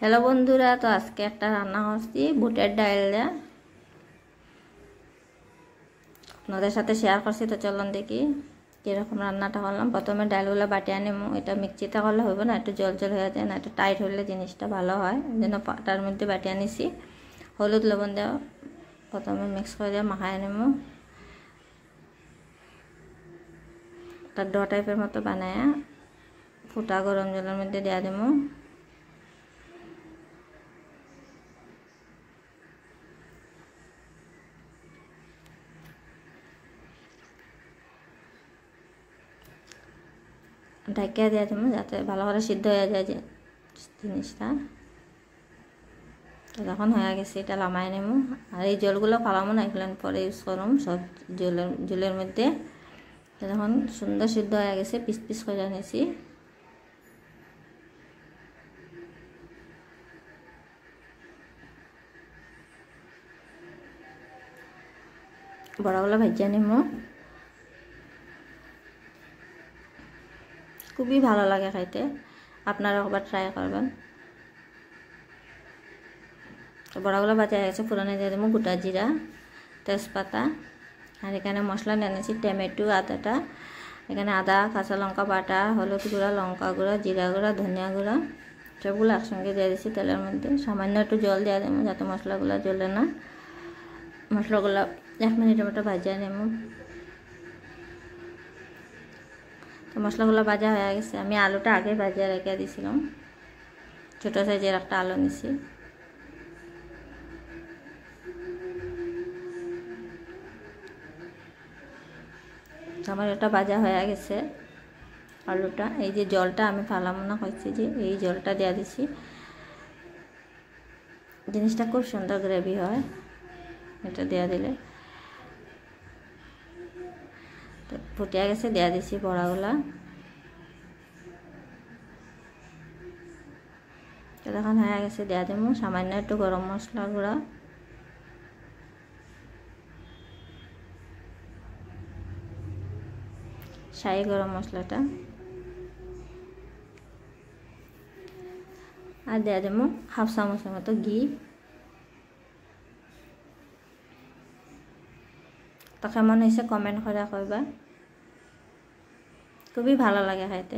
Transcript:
Hello বন্ধুরা, তো আজকে একটা রান্না করছি বুটের ডাল দিয়ে, আপনাদের সাথে শেয়ার করছি। তো চলুন দেখি কীরকম রান্নাটা করলাম। প্রথমে ডালগুলো বাটিয়ে আনিমু। এটা মিক্সিতে করলে হবে না, একটু জল জল হয়ে যায়, না একটু টাইট হলে জিনিসটা ভালো হয়। এই জন্য পাটার মধ্যে বাটিয়ে আনিছি। হলুদ লবণ দেওয়া প্রথমে মিক্স করে দিয়ে মাখায় আনিমু। একটা ডো টাইপের মতো বানায় ফুটা গরম জলের মধ্যে দেওয়া দেবো। ঢাকিয়ে দিয়ে দেবো যাতে ভালো করে সিদ্ধ হয়ে যায় যে জিনিসটা। যখন হয়ে গেছে এটা নামাই নেব। আর এই জলগুলো ফালামো না, এগুলো পরে ইউজ করুম সব জলের মধ্যে। যখন সুন্দর সিদ্ধ হয়ে গেছে পিস পিস করে নিয়েছি। বড়াগুলো ভেজে নেব। খুবই ভালো লাগে খাইতে, আপনারা একবার ট্রাই করবেন। তো বড়াগুলো ভাজা হয়ে গেছে, ফোড়নে দিয়ে দেবো গোটা জিরা, তেজপাতা। আর এখানে মশলা নিয়েছি টমেটো, আদাটা। এখানে আদা, কাঁচা লঙ্কা বাটা, হলুদ গুঁড়া, লঙ্কা গুঁড়া, জিরা গুঁড়া, ধনিয়া গুঁড়া সবগুলো একসঙ্গে দিয়ে দিচ্ছি তেলের মধ্যে। সামান্য একটু জল দিয়ে দেবো যাতে মশলাগুলো জ্বলে না। মশলাগুলো 1 মিনিটের মতো ভাজা নেব। তো মশলাগুলো ভাজা হয়ে গেছে। আমি আলুটা আগে ভাজা রেখে দিয়েছিলাম, ছোটো সাইজের একটা আলু নিছি। আমার এটা ভাজা হয়ে গেছে আলুটা। এই যে জলটা আমি ফালামো না হয়েছে, যে এই জলটা দিয়ে দিছি। জিনিসটা খুব সুন্দর গ্রেভি হয় এটা দিয়ে দিলে। তো ফুটিয়ে গেছে, দিয়ে দিছি বড়াগুলা। তো তখন হয়ে গেছে, দিয়ে দেবো সামান্য একটু গরম মশলা গুঁড়া, শাহি গরম মশলাটা, আর দিয়ে দেবো 1/2 চামচের মতো ঘি। তো কেমন হয়েছে কমেন্ট করে কইবা। খুবই ভালো লাগে খাইতে।